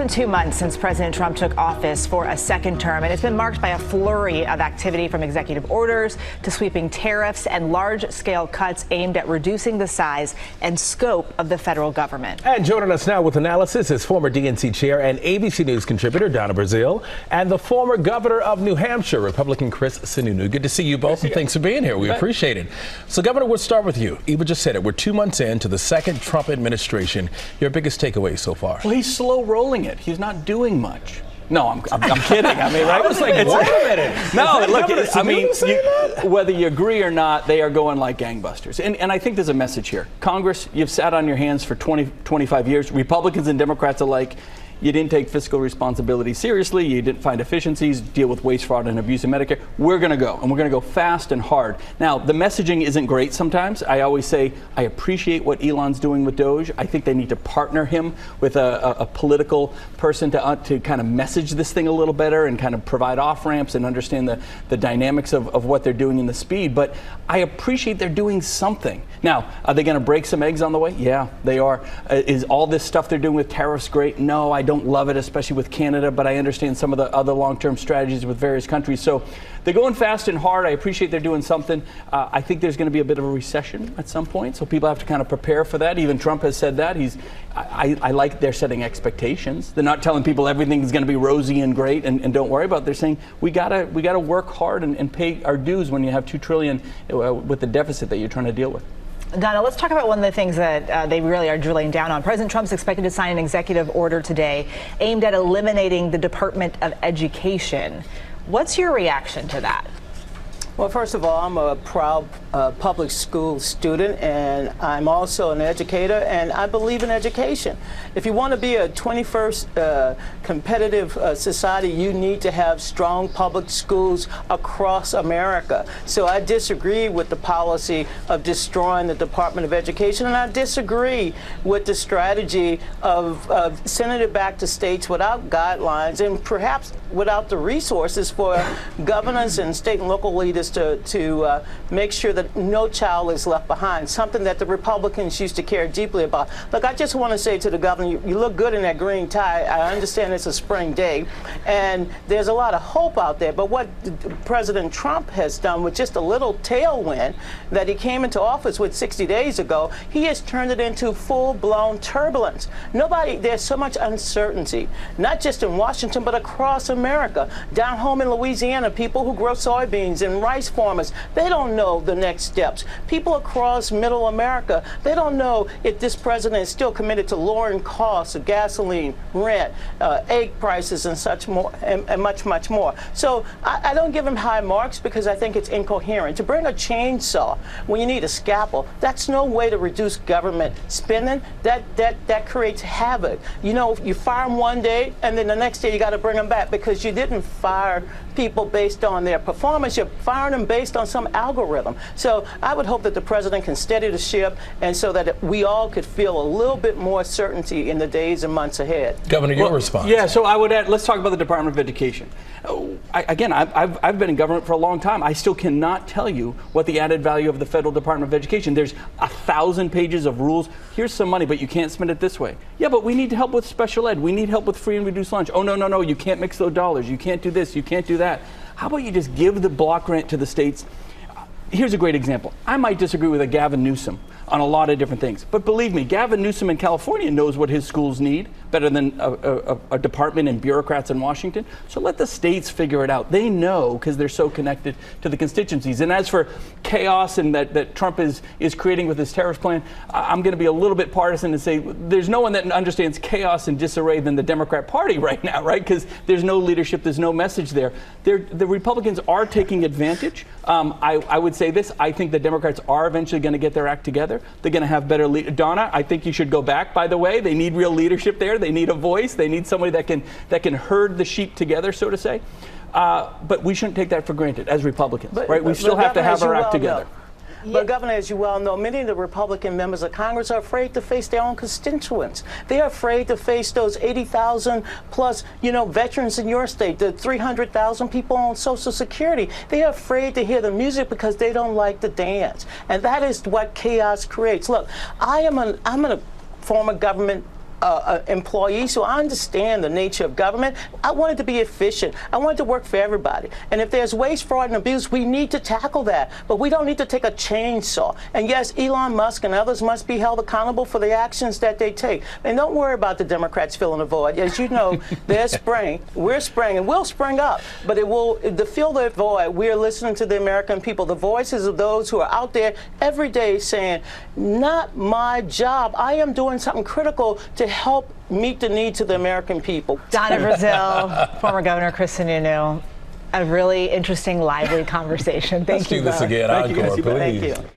been 2 months since President Trump took office for a second term, and it's been marked by a flurry of activity from executive orders to sweeping tariffs and large-scale cuts aimed at reducing the size and scope of the federal government. And joining us now with analysis is former DNC chair and ABC News contributor Donna Brazile and the former governor of New Hampshire, Republican Chris Sununu. Good to see you both, and thanks for being here. We appreciate it. So, Governor, we'll start with you. Eva just said it. We're 2 months into the second Trump administration. Your biggest takeaway so far? Well, he's slow rolling it. He's not doing much. No, I'm kidding. I mean, right? I was like, wait a minute. No, look, I mean, whether you agree or not, they are going like gangbusters. And I think there's a message here. Congress, you've sat on your hands for 20, 25 years. Republicans and Democrats alike. You didn't take fiscal responsibility seriously. You didn't find efficiencies, deal with waste, fraud, and abuse in Medicare. We're going to go, and we're going to go fast and hard. Now, the messaging isn't great sometimes. I always say I appreciate what Elon's doing with DOGE. I think they need to partner him with a political person to kind of message this thing a little better and kind of provide off-ramps and understand the dynamics of what they're doing and the speed. But I appreciate they're doing something. Now, are they going to break some eggs on the way? Yeah, they are. Is all this stuff they're doing with tariffs great? No, I don't love it, especially with Canada, but I understand some of the other long-term strategies with various countries. So they're going fast and hard. I appreciate they're doing something. I think there's going to be a bit of a recession at some point, so people have to kind of prepare for that. Even Trump has said that. I like they're setting expectations. They're not telling people everything is going to be rosy and great and don't worry about it. They're saying we gotta work hard and pay our dues when you have $2 trillion with the deficit that you're trying to deal with. Donna, let's talk about one of the things that they really are drilling down on. President Trump's expected to sign an executive order today aimed at eliminating the Department of Education. What's your reaction to that? Well, first of all, I'm a proud public school student, and I'm also an educator, and I believe in education. If you want to be a 21st competitive society, you need to have strong public schools across America. So I disagree with the policy of destroying the Department of Education, and I disagree with the strategy of sending it back to states without guidelines and perhaps without the resources for governors and state and local leaders to make sure that no child is left behind, something that the Republicans used to care deeply about. Look, I just want to say to the governor, you look good in that green tie. I understand it's a spring day, and there's a lot of hope out there, but what President Trump has done with just a little tailwind that he came into office with 60 days ago, he has turned it into full-blown turbulence. There's so much uncertainty, not just in Washington, but across America. Down home in Louisiana, people who grow soybeans and rice farmers, they don't know the next steps. People across middle America, they don't know if this president is still committed to lowering costs of gasoline, rent, egg prices, and such more, and much, much more. So I don't give him high marks because I think it's incoherent. To bring a chainsaw when you need a scalpel, that's no way to reduce government spending. That creates havoc. You know, you fire them one day, and then the next day you got to bring them back because you didn't fire people based on their performance. You're firing them based on some algorithm. So I would hope that the president can steady the ship, and so that we all could feel a little bit more certainty in the days and months ahead. Governor, your response? Yeah, so I would add, let's talk about the Department of Education. I've been in government for a long time. I still cannot tell you what the added value of the federal Department of Education. There's 1,000 pages of rules. Here's some money, but you can't spend it this way. Yeah, but we need help with special ed. We need help with free and reduced lunch. Oh, no, you can't mix those dollars. You can't do this. You can't do that. How about you just give the block grant to the states? Here's a great example. I might disagree with Gavin Newsom on a lot of different things, but believe me, Gavin Newsom in California knows what his schools need better than a department and bureaucrats in Washington. So let the states figure it out. They know because they're so connected to the constituencies. And as for chaos and that Trump is creating with his tariff plan, I'm going to be a little bit partisan and say there's no one that understands chaos and disarray than the Democrat Party right now, right? Because there's no leadership, there's no message there. The Republicans are taking advantage. I would say this, I think the Democrats are eventually going to get their act together. They're going to have better Donna, I think you should go back, by the way. They need real leadership there. They need a voice. They need somebody that can herd the sheep together, so to say. But we shouldn't take that for granted as Republicans, right? We still have to have our act together. But Governor, as you well know, many of the Republican members of Congress are afraid to face their own constituents. They are afraid to face those 80,000 plus, veterans in your state, the 300,000 people on Social Security. They are afraid to hear the music because they don't like to dance. And that is what chaos creates. Look, I'm a former government employee, so I understand the nature of government. I want it to be efficient. I want it to work for everybody. And if there's waste, fraud, and abuse, we need to tackle that. But we don't need to take a chainsaw. And yes, Elon Musk and others must be held accountable for the actions that they take. And don't worry about the Democrats filling the void. As you know, they're spraying, we're spraying, and we'll spring up. But it will, to fill the void, we are listening to the American people, the voices of those who are out there every day saying, not my job. I am doing something critical to help meet the needs of the American people. Donna Brazile, former Governor Chris Sununu, a really interesting, lively conversation. Thank Let's you do this both. again. Thank you, Encore, guys. please. Thank you.